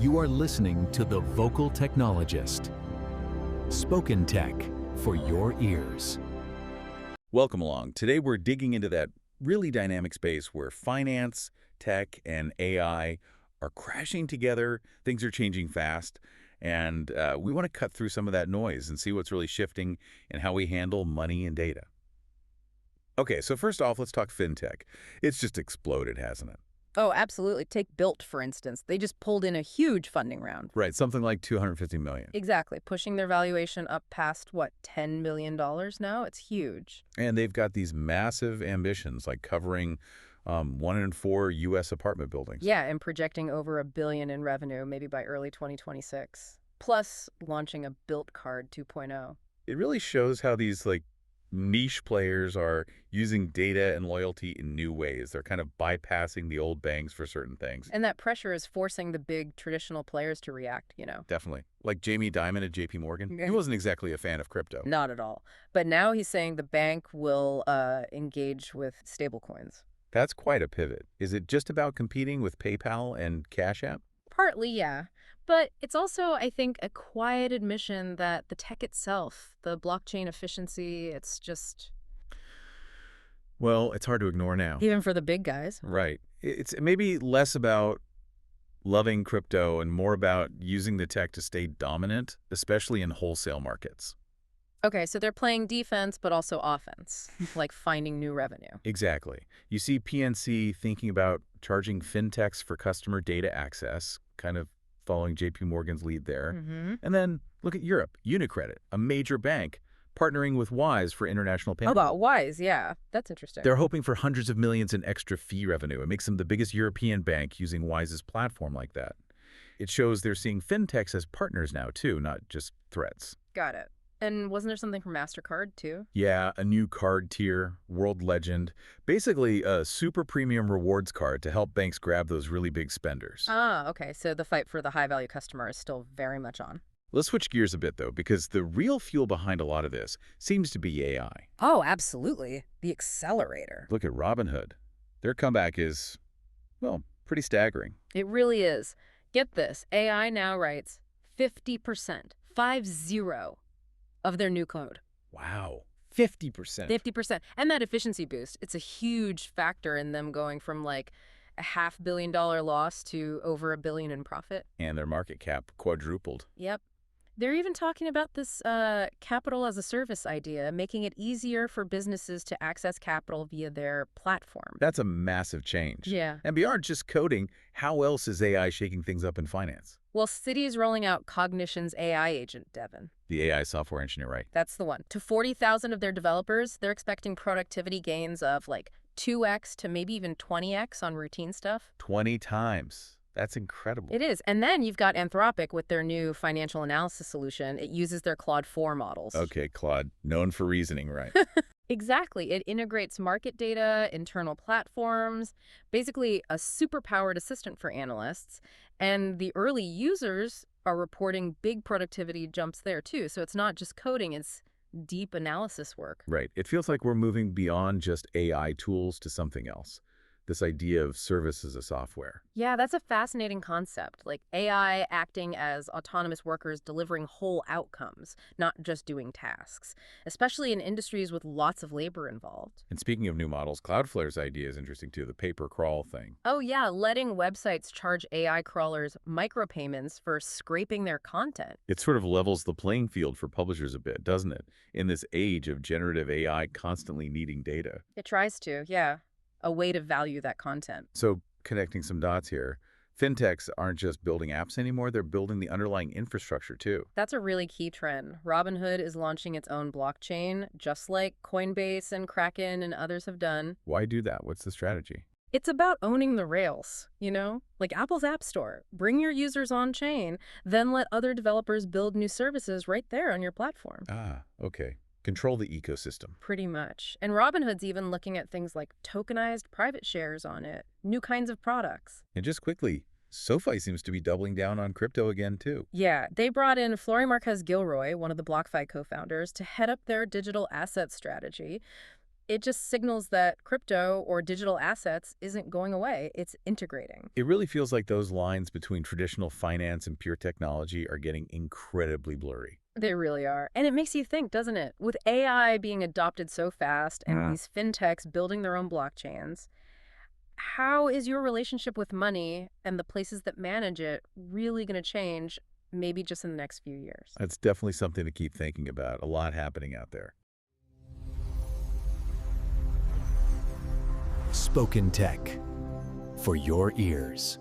You are listening to The Vocal Technologist. Spoken tech for your ears. Welcome along. Today we're digging into that really dynamic space where finance, tech, and AI are crashing together. Things are changing fast, and we want to cut through some of that noise and see what's really shifting and how we handle money and data. Okay, so first off, let's talk fintech. It's just exploded, hasn't it? Oh, absolutely. Take Bilt, for instance. They just pulled in a huge funding round. Right, something like $250 million. Exactly. Pushing their valuation up past, what, $10 million now? It's huge. And they've got these massive ambitions, like covering 1 in 4 U.S. apartment buildings. Yeah, and projecting over $1 billion in revenue, maybe by early 2026. Plus, launching a Bilt Card 2.0. It really shows how these, niche players are using data and loyalty in new ways. They're kind of bypassing the old banks for certain things. And that pressure is forcing the big traditional players to react, Definitely. Like Jamie Dimon at JPMorgan. He wasn't exactly a fan of crypto. Not at all. But now he's saying the bank will engage with stablecoins. That's quite a pivot. Is it just about competing with PayPal and Cash App? Partly, yeah. But it's also, I think, a quiet admission that the tech itself, the blockchain efficiency, it's just... Well, it's hard to ignore now. Even for the big guys. Right. It's maybe less about loving crypto and more about using the tech to stay dominant, especially in wholesale markets. Okay, so they're playing defense, but also offense, like finding new revenue. Exactly. You see PNC thinking about charging FinTech's for customer data access, kind of following JPMorgan's lead there. And then look at Europe, UniCredit, a major bank, partnering with Wise for international payments. Oh, about Wise, yeah. That's interesting. They're hoping for hundreds of millions in extra fee revenue. It makes them the biggest European bank using Wise's platform like that. It shows they're seeing FinTechs as partners now, too, not just threats. Got it. And wasn't there something from Mastercard, too? Yeah, a new card tier, World Legend. Basically, a super premium rewards card to help banks grab those really big spenders. Ah, okay. So the fight for the high-value customer is still very much on. Let's switch gears a bit, though, because the real fuel behind a lot of this seems to be AI. Oh, absolutely. The accelerator. Look at Robinhood. Their comeback is, well, pretty staggering. It really is. Get this. AI now writes 50%, 50, of their new code. Wow. 50%. 50%. And that efficiency boost, it's a huge factor in them going from like a $500 million loss to over $1 billion in profit. And their market cap quadrupled. Yep. They're even talking about this capital as a service idea, making it easier for businesses to access capital via their platform. That's a massive change. Yeah. And beyond just coding, how else is AI shaking things up in finance? Well, Citi is rolling out Cognition's AI agent, Devin. The AI software engineer, right? That's the one. To 40,000 of their developers, they're expecting productivity gains of like 2x to maybe even 20x on routine stuff. 20 times. That's incredible. It is. And then you've got Anthropic with their new financial analysis solution. It uses their Claude 4 models. Okay, Claude. Known for reasoning, right? Exactly. It integrates market data, internal platforms, basically a super-powered assistant for analysts. And the early users are reporting big productivity jumps there, too. So it's not just coding, it's deep analysis work. Right. It feels like we're moving beyond just AI tools to something else. This idea of service as a software. Yeah, that's a fascinating concept. Like AI acting as autonomous workers delivering whole outcomes, not just doing tasks, especially in industries with lots of labor involved. And speaking of new models, Cloudflare's idea is interesting too, the pay-per-crawl thing. Oh yeah, letting websites charge AI crawlers micropayments for scraping their content. It sort of levels the playing field for publishers a bit, doesn't it? In this age of generative AI constantly needing data. It tries to, yeah. A way to value that content. So connecting some dots here, fintechs aren't just building apps anymore, they're building the underlying infrastructure too. That's a really key trend. Robinhood is launching its own blockchain, just like Coinbase and Kraken and others have done. Why do that? What's the strategy? It's about owning the rails, like Apple's App Store. Bring your users on chain, then let other developers build new services right there on your platform. Ah, okay. Control the ecosystem. Pretty much. And Robinhood's even looking at things like tokenized private shares on it, new kinds of products. And just quickly, SoFi seems to be doubling down on crypto again, too. Yeah, they brought in Flori Marquez Gilroy, one of the BlockFi co-founders, to head up their digital asset strategy. It just signals that crypto or digital assets isn't going away. It's integrating. It really feels like those lines between traditional finance and pure technology are getting incredibly blurry. They really are. And it makes you think, doesn't it? With AI being adopted so fast and these fintechs building their own blockchains, how is your relationship with money and the places that manage it really going to change, maybe just in the next few years? That's definitely something to keep thinking about. A lot happening out there. Spoken Tech for your ears.